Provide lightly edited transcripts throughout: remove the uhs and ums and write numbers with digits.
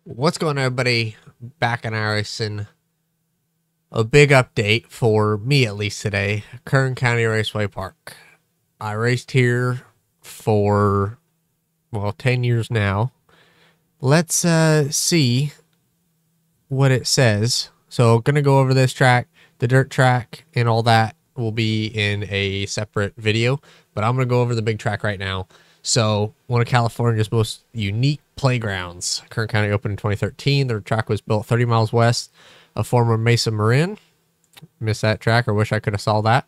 What's going on, everybody? Back in IRacing. A big update for me, at least today. Kern County Raceway Park. I raced here for, well, 10 years now. Let's see what it says. So, gonna go over this track. The dirt track and all that will be in a separate video. But I'm gonna go over the big track right now. So, one of California's most unique playgrounds. Kern County opened in 2013. The track was built 30 miles west of former Mesa Marin. Missed that track, or wish I could have saw that.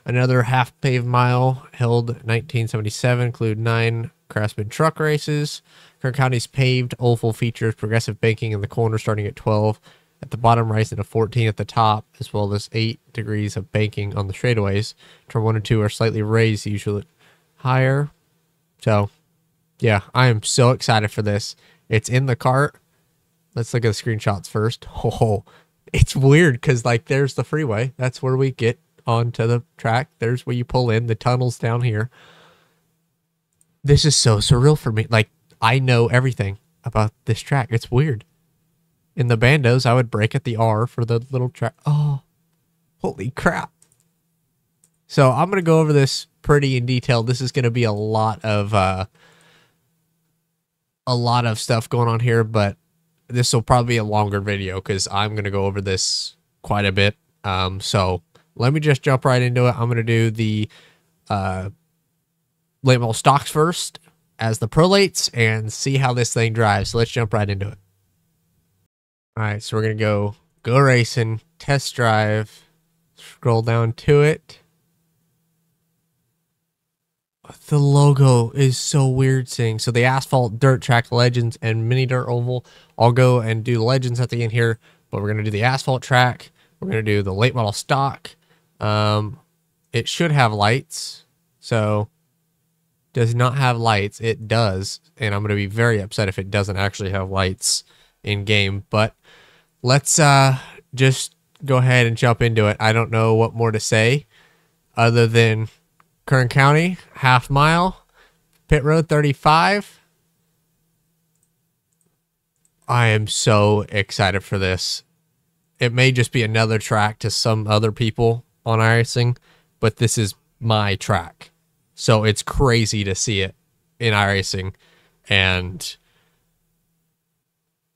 Another half-paved mile held 1977, include 9 Craftsman truck races. Kern County's paved oval features progressive banking in the corner starting at 12 at the bottom, rising to 14 at the top, as well as 8 degrees of banking on the straightaways. Turn 1 and 2 are slightly raised, usually higher. So, yeah, I am so excited for this. It's in the cart. Let's look at the screenshots first. Oh, it's weird because, like, there's the freeway. That's where we get onto the track. There's where you pull in. The tunnel's down here. This is so surreal for me. Like, I know everything about this track. It's weird. In the bandos, I would brake at the R for the little track. Oh, holy crap. So I'm going to go over this pretty in detail. This is going to be a lot of stuff going on here, but this will probably be a longer video because I'm going to go over this quite a bit. So let me just jump right into it. I'm going to do the late model stocks first as the prolates and see how this thing drives. So let's jump right into it. All right, so we're going to go racing, test drive, scroll down to it. The logo is so weird seeing. So the asphalt, dirt track, legends, and mini dirt oval. I'll go and do the legends at the end here, but we're going to do the asphalt track. We're going to do the late model stock. It should have lights. So does not have lights. It does. And I'm going to be very upset if it doesn't actually have lights in game. But let's just go ahead and jump into it. I don't know what more to say other than Kern County, half mile, pit road 35. I am so excited for this. It may just be another track to some other people on iRacing, but this is my track. So it's crazy to see it in iRacing, and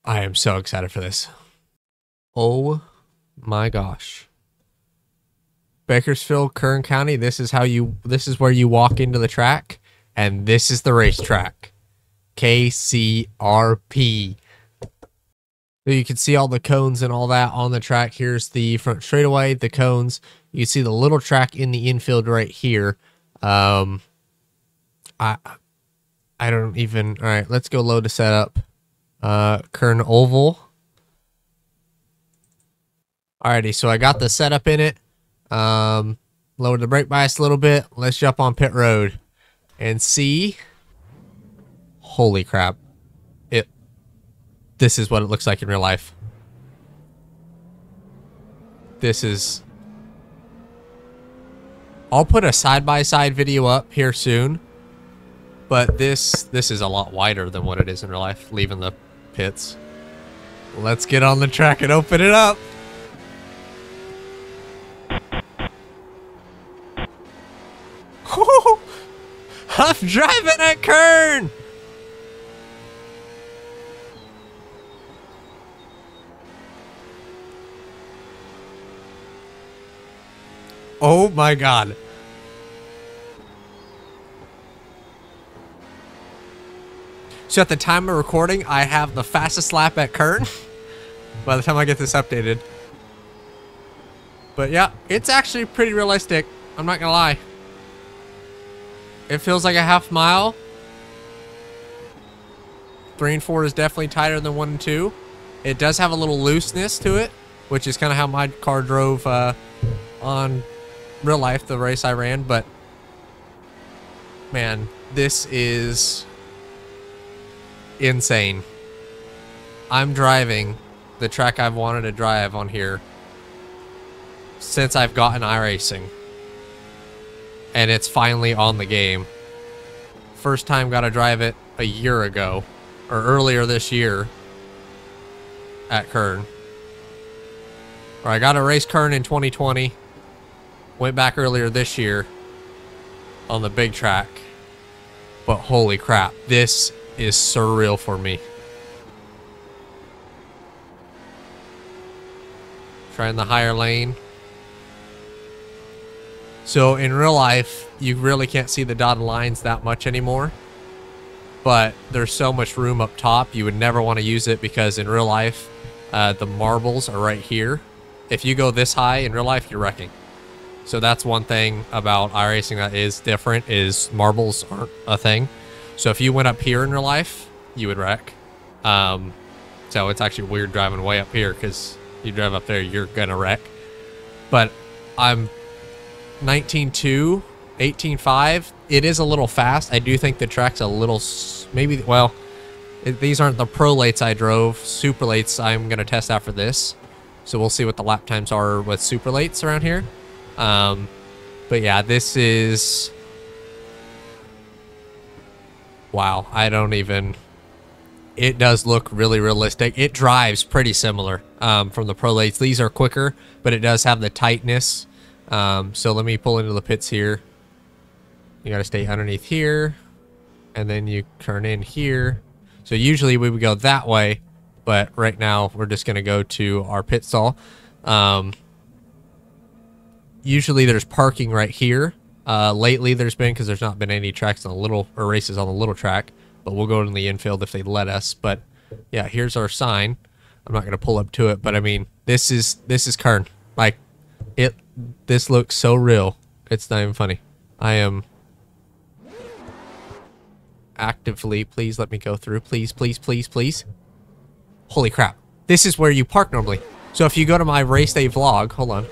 I am so excited for this. Oh my gosh. Bakersfield, Kern County, this is where you walk into the track, and this is the racetrack. KCRP. So you can see all the cones and all that on the track. Here's the front straightaway, the cones. You can see the little track in the infield right here. I don't even, all right, let's go load the setup. Kern Oval. Alrighty, so I got the setup in it. Lower the brake bias a little bit. Let's jump on pit road and see. Holy crap. This is what it looks like in real life. This is... I'll put a side-by-side video up here soon. But this is a lot wider than what it is in real life, leaving the pits. Let's get on the track and open it up. I'm driving at Kern. Oh my God. So at the time of recording, I have the fastest lap at Kern by the time I get this updated. But yeah, it's actually pretty realistic. I'm not gonna lie. It feels like a half mile. 3 and 4 is definitely tighter than 1 and 2. It does have a little looseness to it, which is kind of how my car drove on real life, the race I ran. But man, this is insane. I'm driving the track I've wanted to drive on here since I've gotten iRacing. And it's finally on the game. First time got to drive it a year ago, or earlier this year. at Kern. Or I got to race Kern in 2020. Went back earlier this year on the big track. But holy crap, this is surreal for me. Trying the higher lane. So in real life, you really can't see the dotted lines that much anymore. But there's so much room up top, you would never want to use it because in real life, the marbles are right here. If you go this high in real life, you're wrecking. So that's one thing about iRacing that is different, is marbles aren't a thing. So if you went up here in real life, you would wreck. So it's actually weird driving way up here because you drive up there, you're gonna wreck. But I'm 19.2, 18.5. It is a little fast. I do think the track's a little, maybe, well, these aren't the pro lates I drove. Super lates I'm gonna test after this. So we'll see what the lap times are with super lates around here. But yeah, this is, wow, I don't even, it does look really realistic. It drives pretty similar from the pro lates. These are quicker, but it does have the tightness. So let me pull into the pits here. You got to stay underneath here, and then you turn in here. So usually we would go that way, but right now we're just going to go to our pit stall. Usually there's parking right here. Lately there's been, because there's not been any tracks on the little, or races on the little track, but we'll go in the infield if they let us. But yeah, here's our sign. I'm not going to pull up to it, but I mean, this is Kern. Like, this looks so real. It's not even funny. I am actively, please let me go through. Please, please, please, please. Holy crap. This is where you park normally. So if you go to my race day vlog, hold on.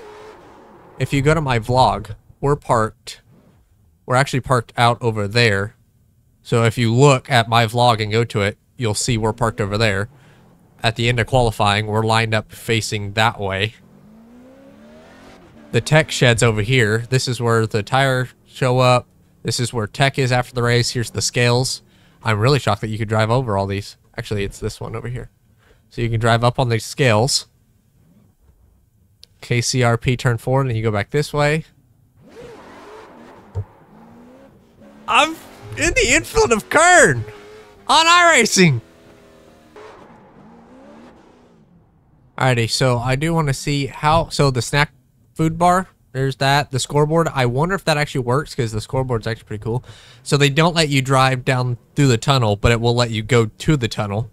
If you go to my vlog, we're actually parked out over there. So if you look at my vlog and go to it, you'll see we're parked over there. At the end of qualifying, we're lined up facing that way. The tech shed's over here. This is where the tire show up. This is where tech is after the race. Here's the scales. I'm really shocked that you could drive over all these. Actually, it's this one over here. So you can drive up on these scales. KCRP turn forward, and you go back this way. I'm in the infield of Kern on iRacing. Alrighty, so I do want to see how, so the snack food bar, there's that. The scoreboard, I wonder if that actually works, because the scoreboard's actually pretty cool. So they don't let you drive down through the tunnel, but it will let you go to the tunnel.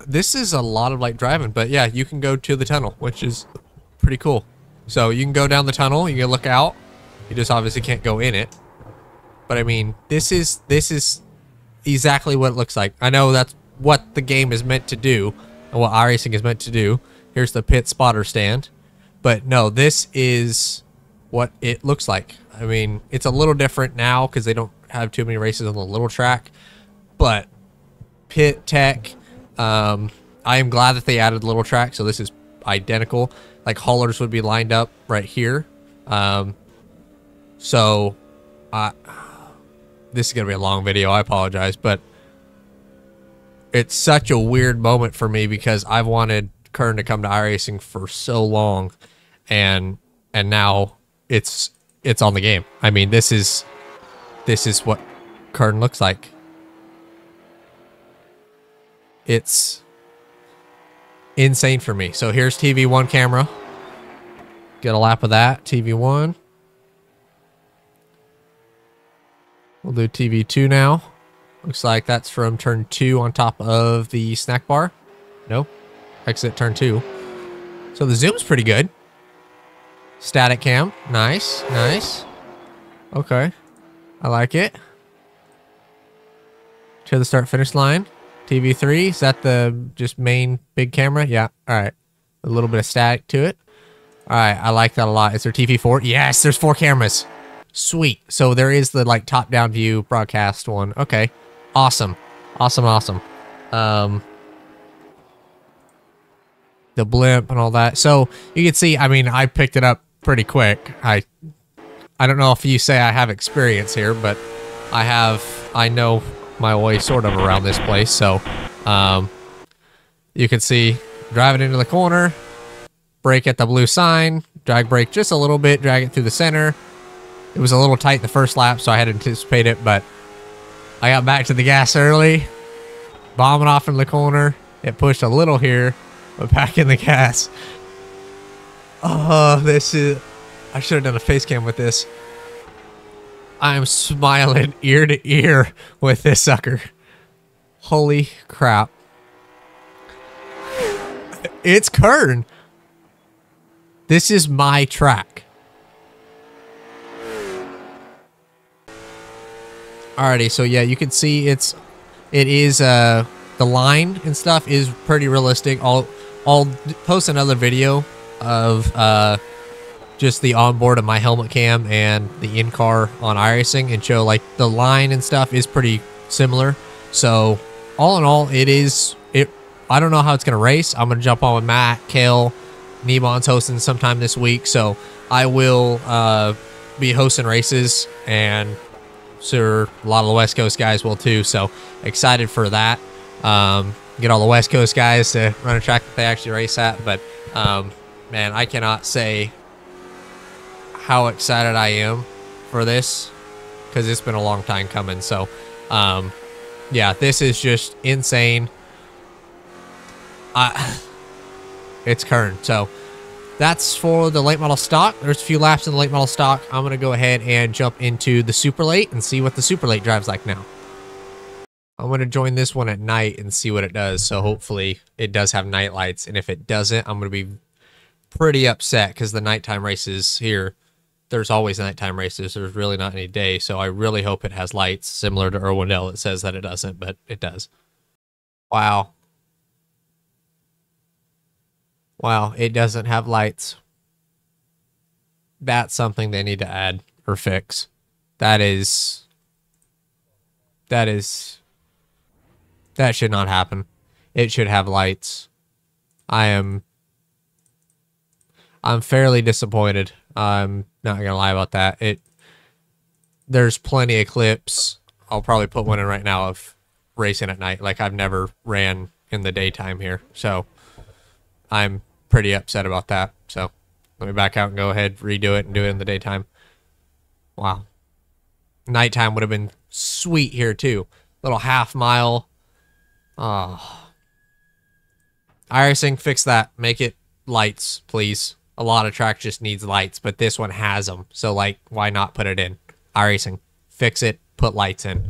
This is a lot of like driving, but yeah, you can go to the tunnel, which is pretty cool. So you can go down the tunnel, you can look out. You just obviously can't go in it. But I mean, this is exactly what it looks like. I know that's what the game is meant to do, and what iRacing is meant to do. Here's the pit spotter stand. But no, this is what it looks like. I mean, it's a little different now because they don't have too many races on the little track. But pit tech, I am glad that they added little track, so this is identical. Like haulers would be lined up right here. So this is gonna be a long video, I apologize, but it's such a weird moment for me because I've wanted Kern to come to iRacing for so long, and now it's on the game. I mean, this is what Kern looks like. It's insane for me. So here's TV1 camera. Get a lap of that. TV1. We'll do TV2 now. Looks like that's from turn 2 on top of the snack bar. No. Exit turn 2. So the zoom's pretty good. Static cam. Nice. Nice. Okay. I like it. To the start finish line. TV3. Is that the just main big camera? Yeah. All right. A little bit of static to it. All right. I like that a lot. Is there TV4? Yes. There's 4 cameras. Sweet. So there is the like top down view broadcast one. Okay. Awesome. Awesome. Awesome. The blimp and all that. So you can see, I mean, I picked it up pretty quick. I don't know if you say I have experience here, but I know my way sort of around this place. So, you can see drive it into the corner, brake at the blue sign, drag brake just a little bit, drag it through the center. It was a little tight the first lap, so I had to anticipate it, but I got back to the gas early, bombing off in the corner. It pushed a little here, but back in the gas. Oh, this is... I should have done a face cam with this. I am smiling ear to ear with this sucker. Holy crap. It's Kern. This is my track. Alrighty, so yeah, you can see it is the line and stuff is pretty realistic. I'll post another video of just the onboard of my helmet cam and the in-car on iRacing and show like the line and stuff is pretty similar. So all in all, I don't know how it's gonna race. I'm gonna jump on with Matt, Kale, Nebon's hosting sometime this week, so I will be hosting races, and sure a lot of the West Coast guys will too, so excited for that. Get all the West Coast guys to run a track that they actually race at, but man, I cannot say how excited I am for this, because it's been a long time coming. So yeah, this is just insane. It's Kern. So that's for the late model stock. There's a few laps in the late model stock. I'm going to go ahead and jump into the super late and see what the super late drives like now. I'm going to join this one at night and see what it does. So hopefully it does have night lights. And if it doesn't, I'm going to be pretty upset, because the nighttime races here, there's always nighttime races. There's really not any day. So I really hope it has lights, similar to Irwindale. It says that it doesn't, but it does. Wow. Wow, it doesn't have lights. That's something they need to add or fix. That should not happen. It should have lights. I'm fairly disappointed. I'm not gonna lie about that. There's plenty of clips. I'll probably put one in right now of racing at night. Like, I've never ran in the daytime here, so I'm pretty upset about that. So let me back out and go ahead, redo it, and do it in the daytime. Wow. Nighttime would have been sweet here too. Little half mile. Oh. iRacing, fix that. Make it lights, please. A lot of tracks just needs lights, but this one has them. So, like, why not put it in? iRacing, fix it, put lights in.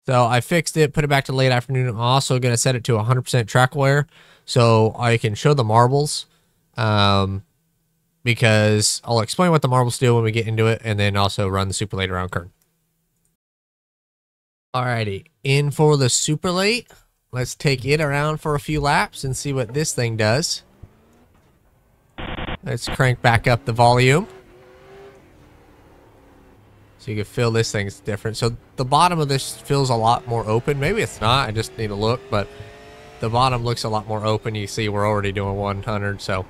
So I fixed it, put it back to late afternoon. I'm also going to set it to 100% track wear, so I can show the marbles, because I'll explain what the marbles do when we get into it, and then also run the super late around Kern. Alrighty, in for the super late. Let's take it around for a few laps and see what this thing does. Let's crank back up the volume, so you can feel this thing's different. So the bottom of this feels a lot more open. Maybe it's not, I just need to look, but the bottom looks a lot more open. You see we're already doing 100, so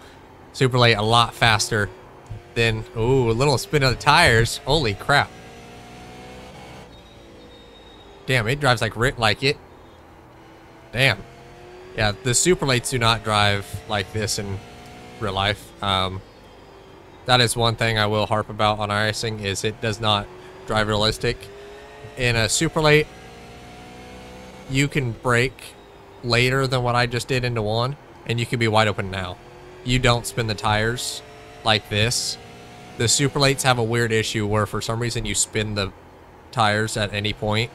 super late a lot faster than, ooh, a little spin of the tires. Holy crap. Damn, it drives like it. Damn. Yeah, the super lates do not drive like this in real life. That is one thing I will harp about on iRacing, is it does not drive realistic. In a super late, you can brake later than what I just did into one, and you can be wide open now. You don't spin the tires like this. The super lates have a weird issue where for some reason you spin the tires at any point.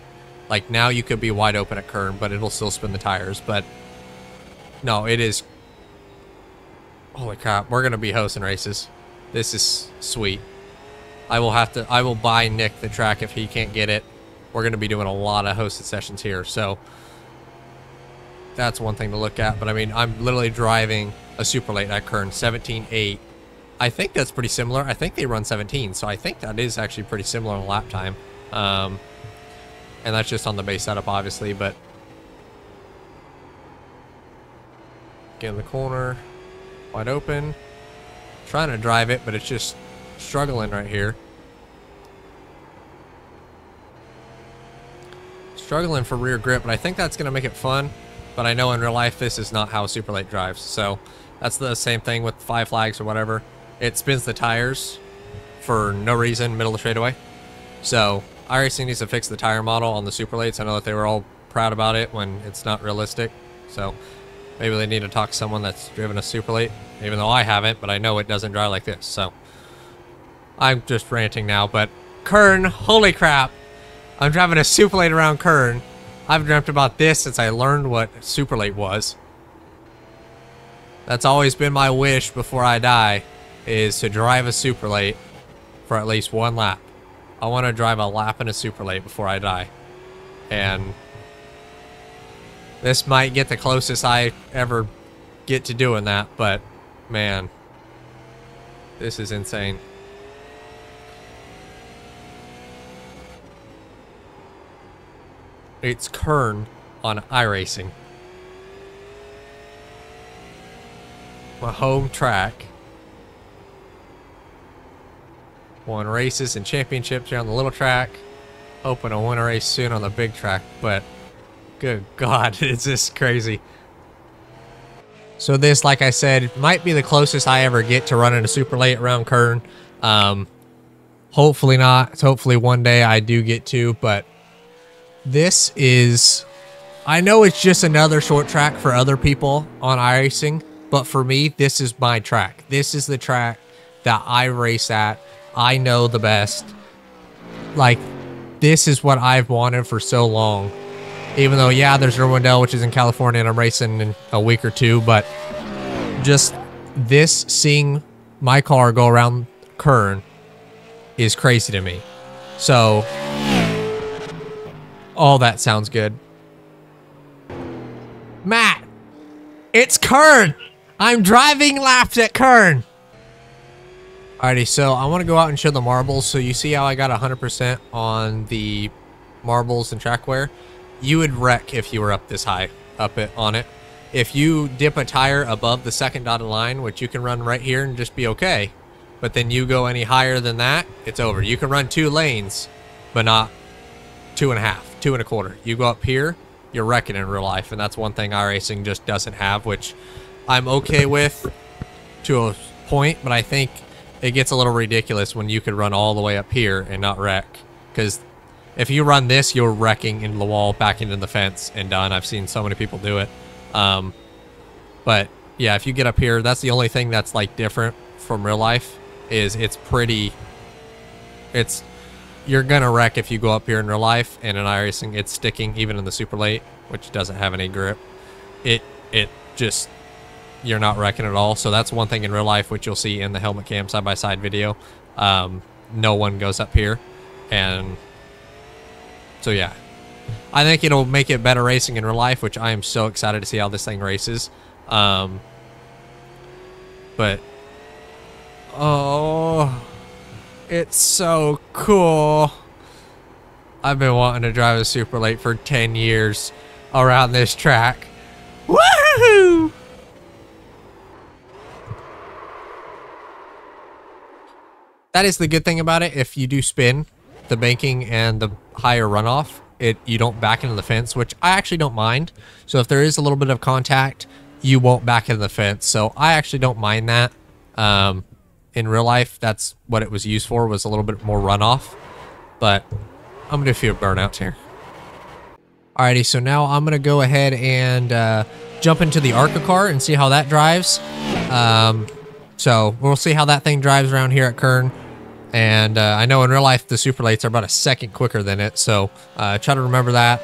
Like now you could be wide open at Kern, but it'll still spin the tires. But no, it is. Holy crap, we're gonna be hosting races. This is sweet. I will buy Nick the track if he can't get it. We're gonna be doing a lot of hosted sessions here, so that's one thing to look at. But I mean, I'm literally driving a super late at Kern, 17.8. I think that's pretty similar. I think they run 17, so I think that is actually pretty similar on lap time. And that's just on the base setup, obviously, but get in the corner, wide open. Trying to drive it, but it's just struggling right here. Struggling for rear grip, but I think that's going to make it fun. but I know in real life this is not how a super late drives. So that's the same thing with 5 flags or whatever. It spins the tires for no reason, middle of the straightaway. So iRacing needs to fix the tire model on the super lates. I know that they were all proud about it when it's not realistic. So maybe they need to talk to someone that's driven a super late, even though I haven't, but I know it doesn't drive like this. So I'm just ranting now, but Kern, holy crap. I'm driving a super late around Kern. I've dreamt about this since I learned what super late was. That's always been my wish before I die, is to drive a super late for at least 1 lap. I want to drive a lap in a super late before I die. And this might get the closest I ever get to doing that, but man, this is insane. It's Kern on iRacing. My home track. Won races and championships here on the little track. Hoping to win a race soon on the big track, but good God, it's just crazy. So this, like I said, might be the closest I ever get to running a super late around Kern. Hopefully not. Hopefully one day I do get to, but this is, I know it's just another short track for other people on iRacing, but for me, this is my track. This is the track that I race at. I know the best. Like, this is what I've wanted for so long. Even though, yeah, there's Irwindale, which is in California, and I'm racing in a week or two, but just this, seeing my car go around Kern is crazy to me. So, oh, that sounds good. Matt, it's Kern. I'm driving laps at Kern. Alrighty, so I want to go out and show the marbles. So you see how I got 100% on the marbles and track wear? You would wreck if you were up this high on it. If you dip a tire above the second dotted line, which you can run right here and just be okay, but then you go any higher than that, it's over. You can run 2 lanes, but not 2.5, 2.25. You go up here, you're wrecking in real life, and that's one thing iRacing just doesn't have, which I'm okay with to a point, but I think it gets a little ridiculous when you could run all the way up here and not wreck. Because if you run this, you're wrecking into the wall, back into the fence, and done. I've seen so many people do it. But yeah, if you get up here, that's the only thing that's like different from real life, is it's pretty, you're gonna wreck if you go up here in real life, and in iRacing, it's sticking even in the super late, which doesn't have any grip. It just, you're not wrecking at all. So that's one thing in real life, which you'll see in the helmet cam side-by-side video. No one goes up here. And so yeah, I think it'll make it better racing in real life, which I am so excited to see how this thing races. But oh, it's so cool. I've been wanting to drive a super late for 10 years around this track. Woohoo! That is the good thing about it. If you do spin the banking and the higher runoff, you don't back into the fence, which I actually don't mind. So if there is a little bit of contact, you won't back into the fence. So I actually don't mind that. In real life, that's what it was used for, was a little bit more runoff. But I'm going to do a few burnouts here. Alrighty, so now I'm going to go ahead and jump into the ARCA car and see how that drives. So we'll see how that thing drives around here at Kern. And I know in real life the super lates are about a second quicker than it, so try to remember that.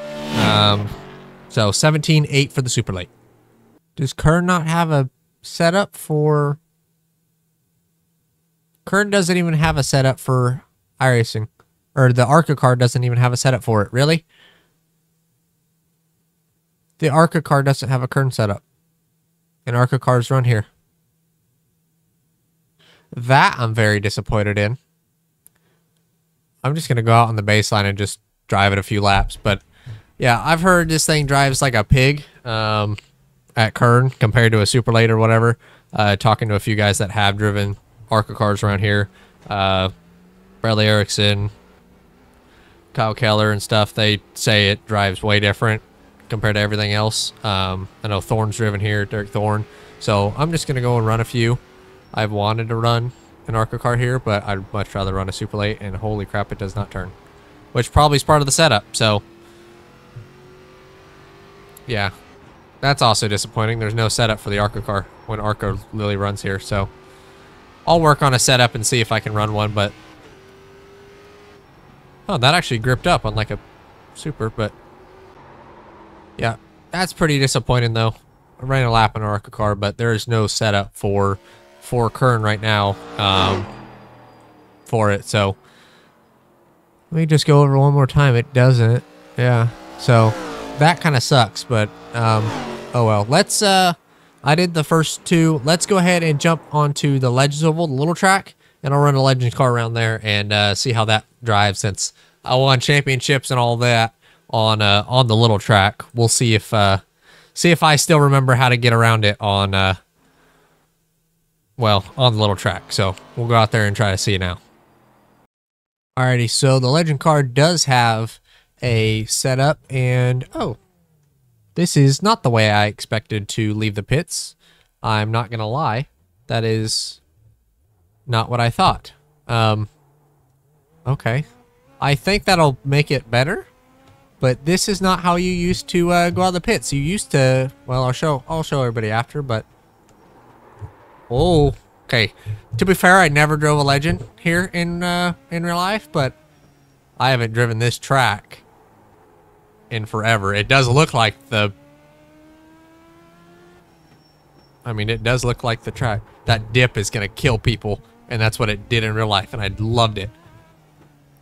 So 17.8 for the super late. Does Kern not have a setup for... Kern doesn't even have a setup for iRacing. Or the ARCA car doesn't even have a setup for it. Really? The ARCA car doesn't have a Kern setup. And ARCA cars run here. That I'm very disappointed in. I'm just going to go out on the baseline and just drive it a few laps. But yeah, I've heard this thing drives like a pig at Kern compared to a super late or whatever. Talking to a few guys that have driven ARCA cars around here. Bradley Erickson, Kyle Keller and stuff. They say it drives way different compared to everything else. I know Thorne's driven here, Derek Thorne. So I'm just going to go and run a few. I've wanted to run an ARCA car here, but I'd much rather run a Super Late, and holy crap, it does not turn. Which probably is part of the setup, so... yeah. That's also disappointing. There's no setup for the ARCA car when ARCA Lily runs here, so... I'll work on a setup and see if I can run one, but... oh, that actually gripped up on like a Super, but... yeah, that's pretty disappointing, though. I ran a lap in an ARCA car, but there is no setup for Kern right now for it, so... let me just go over one more time. It doesn't. Yeah, so that kind of sucks, but oh well. Let's I did the first two. Let's go ahead and jump onto the Legends Oval, the little track, and I'll run a Legends car around there and see how that drives, since I won championships and all that on the little track. We'll see if I still remember how to get around it on well, on the little track. So we'll go out there and try to see it now. Alrighty, so the Legend card does have a setup, and oh, this is not the way I expected to leave the pits. I'm not gonna lie, that is not what I thought. Okay, I think that'll make it better, but this is not how you used to go out of the pits. You used to, well, I'll show everybody after, but oh. Okay, to be fair, I never drove a Legend here in real life, but I haven't driven this track in forever. It does look like the... I mean, it does look like the track. That dip is going to kill people, and that's what it did in real life, and I loved it.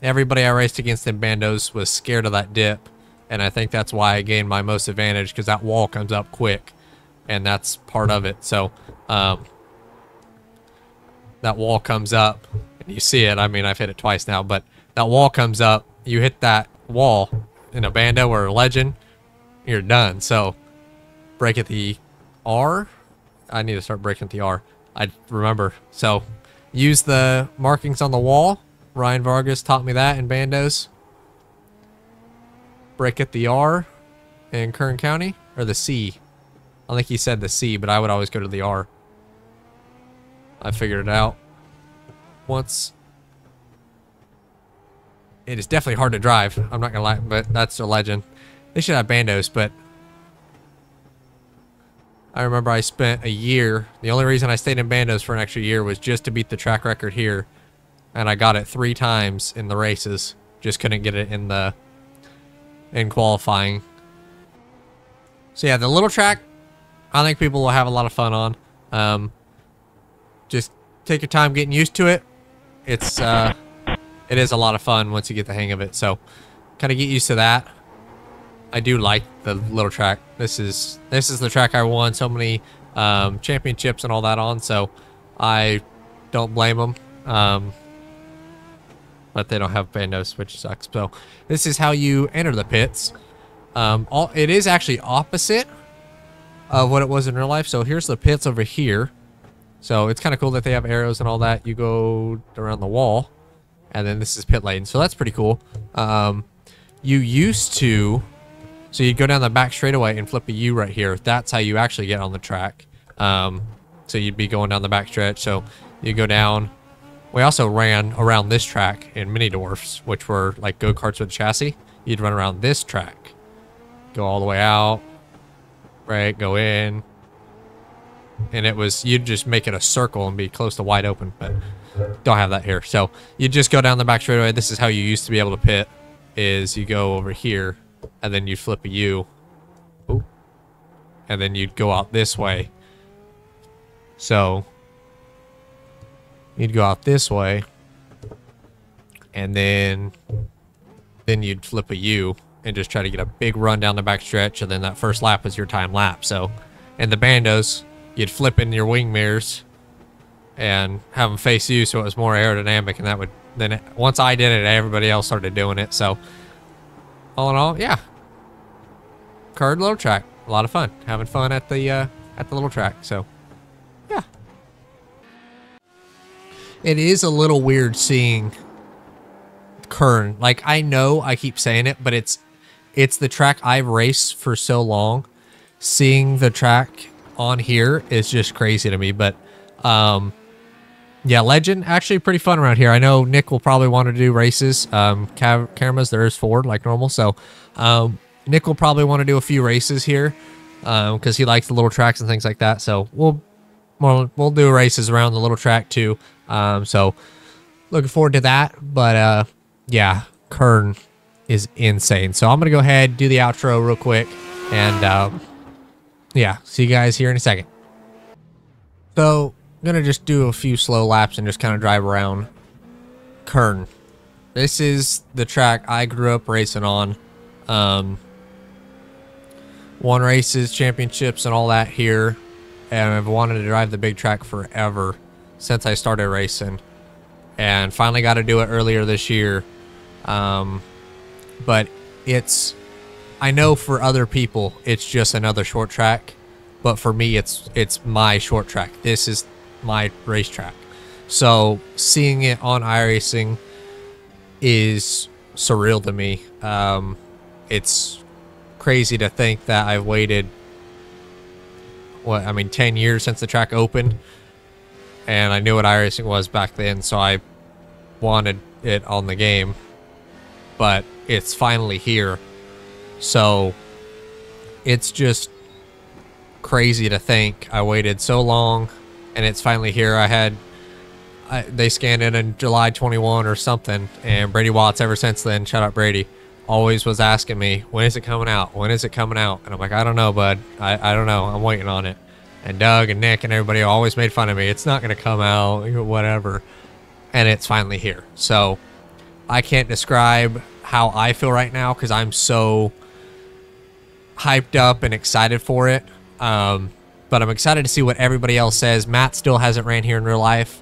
Everybody I raced against in Bandos was scared of that dip, and I think that's why I gained my most advantage, because that wall comes up quick, and that's part of it. So, that wall comes up, and you see it. I mean, I've hit it twice now, but that wall comes up. You hit that wall in a Bando or a Legend, you're done. So, brake at the R. I need to start braking at the R. I remember. So, use the markings on the wall. Ryan Vargas taught me that in Bandos. Brake at the R in Kern County, or the C. I think he said the C, but I would always go to the R. I figured it out once. It is definitely hard to drive. I'm not gonna lie, but that's a Legend. They should have Bandos, but I remember I spent a year. The only reason I stayed in Bandos for an extra year was just to beat the track record here, and I got it 3 times in the races. Just couldn't get it in qualifying. So yeah, the little track, I think people will have a lot of fun on. Just take your time getting used to it. It is a lot of fun once you get the hang of it. So, kind of get used to that. I do like the little track. This is the track I won so many championships and all that on. So, I don't blame them. But they don't have Bandos, which sucks. So, this is how you enter the pits. It is actually opposite of what it was in real life. So, here's the pits over here. So it's kind of cool that they have arrows and all that. You go around the wall, and then this is pit lane. So that's pretty cool. You used to, so you'd go down the back straightaway and flip a U right here. That's how you actually get on the track. So you'd be going down the back stretch. So you go down. We also ran around this track in mini dwarfs, which were like go-karts with a chassis. You'd run around this track, go all the way out, right, go in. And it was, you'd just make it a circle and be close to wide open, but don't have that here. So you just go down the back straightaway. This is how you used to be able to pit, is you go over here and then you'd flip a U. Ooh. And then you'd go out this way. So you'd go out this way and then you'd flip a U and just try to get a big run down the back stretch, and then that first lap is your time lap. So in the Bandos, you'd flip in your wing mirrors and have them face you, so it was more aerodynamic, and that would then, once I did it, everybody else started doing it. So all in all, yeah, Kern little track, a lot of fun, having fun at the little track. So yeah, it is a little weird seeing Kern. Like, I know I keep saying it, but it's it's the track I've raced for so long. Seeing the track on here is just crazy to me. But yeah, Legend, actually pretty fun around here. I know Nick will probably want to do races. Cameras, there is 4 like normal. So Nick will probably want to do a few races here because he likes the little tracks and things like that. So we'll do races around the little track too. So looking forward to that. But yeah, Kern is insane. So I'm going to go ahead, do the outro real quick. And yeah, see you guys here in a second. So I'm going to just do a few slow laps and just kind of drive around Kern. This is the track I grew up racing on. Won races, championships, and all that here. And I've wanted to drive the big track forever since I started racing. And finally got to do it earlier this year. But it's, I know for other people, it's just another short track. But for me, it's my short track. This is my racetrack. So seeing it on iRacing is surreal to me. It's crazy to think that I've waited 10 years since the track opened, and I knew what iRacing was back then, so I wanted it on the game, but it's finally here. So it's just crazy to think I waited so long and it's finally here. They scanned it in July 21 or something, and Brady Watts ever since then, shout out Brady, always was asking me, when is it coming out? When is it coming out? And I'm like, I don't know, bud. I don't know. I'm waiting on it. And Doug and Nick and everybody always made fun of me. It's not going to come out, whatever. And it's finally here. So I can't describe how I feel right now because I'm so hyped up and excited for it. But I'm excited to see what everybody else says. Matt still hasn't ran here in real life.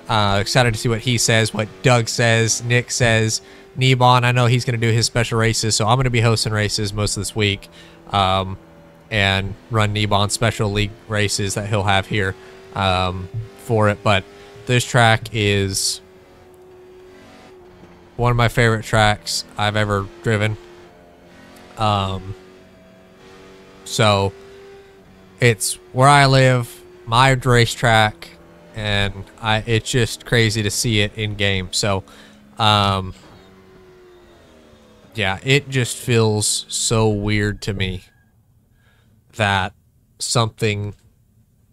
Excited to see what he says, what Doug says, Nick says. Nebon, I know he's going to do his special races, so I'm going to be hosting races most of this week and run Nebon's special league races that he'll have here for it. But this track is one of my favorite tracks I've ever driven. So it's where I live, my racetrack, and it's just crazy to see it in game. So yeah, it just feels so weird to me that something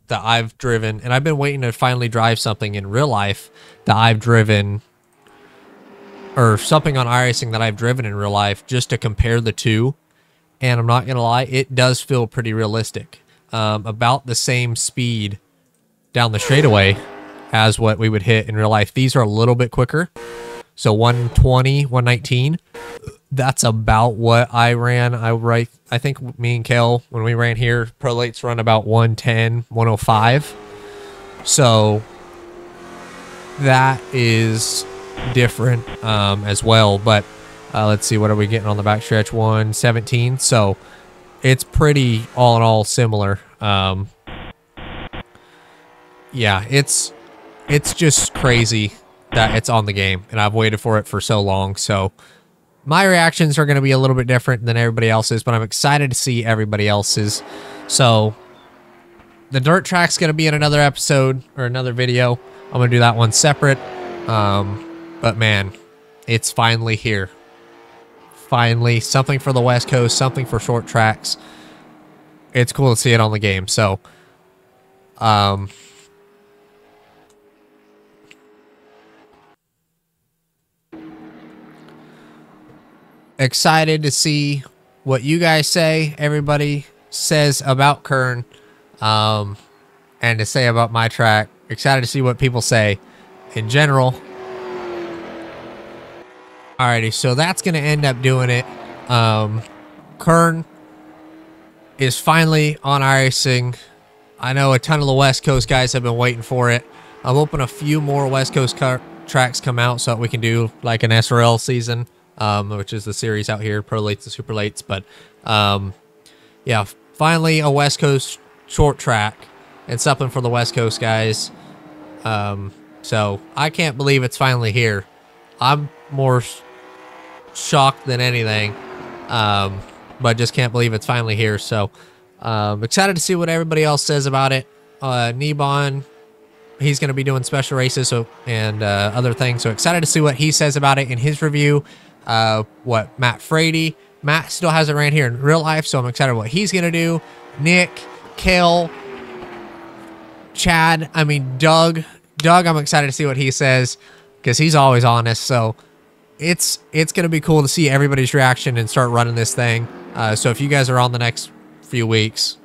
that I've driven, and I've been waiting to finally drive something in real life that I've driven, or something on iRacing that I've driven in real life, just to compare the two. And I'm not going to lie, it does feel pretty realistic. About the same speed down the straightaway as what we would hit in real life. These are a little bit quicker. So 120, 119. That's about what I ran. I think me and Kel, when we ran here, Pro Lates run about 110, 105. So that is different as well. But let's see, what are we getting on the backstretch? 117. So it's pretty all in all similar. Yeah, it's just crazy that it's on the game, and I've waited for it for so long. So my reactions are going to be a little bit different than everybody else's, but I'm excited to see everybody else's. So the dirt track's going to be in another episode or another video. I'm going to do that one separate. But man, it's finally here. Finally, something for the West Coast, something for short tracks. It's cool to see it on the game. So, excited to see what you guys say, everybody says about Kern, and to say about my track. Excited to see what people say in general. Alrighty, so that's going to end up doing it. Kern is finally on iRacing. I know a ton of the West Coast guys have been waiting for it. I'm hoping a few more West Coast tracks come out so that we can do like an SRL season, which is the series out here, Pro Lates and Super Lates. But yeah, finally a West Coast short track and something for the West Coast guys. So I can't believe it's finally here. I'm more shocked than anything But just can't believe it's finally here. So excited to see what everybody else says about it. Nebon, he's going to be doing special races and other things. So excited to see what he says about it in his review. What Matt Frady. Matt still hasn't ran here in real life, so I'm excited what he's going to do. Nick, Kale, Chad, I mean, Doug, I'm excited to see what he says because he's always honest. So it's going to be cool to see everybody's reaction and start running this thing. So if you guys are on the next few weeks,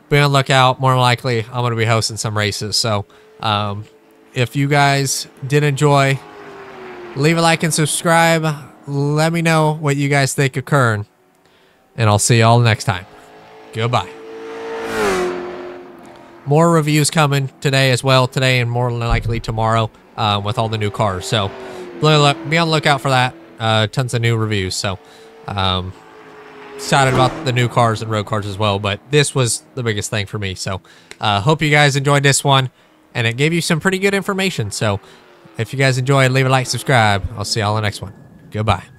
be on the lookout. More than likely, I'm going to be hosting some races. So if you guys did enjoy, leave a like and subscribe. Let me know what you guys think of Kern, and I'll see you all next time. Goodbye. More reviews coming today as well. Today and more than likely tomorrow with all the new cars. So be on the lookout for that. Tons of new reviews. So excited about the new cars and road cars as well. But this was the biggest thing for me. So hope you guys enjoyed this one. And it gave you some pretty good information. So if you guys enjoyed, leave a like, subscribe. I'll see y'all in the next one. Goodbye.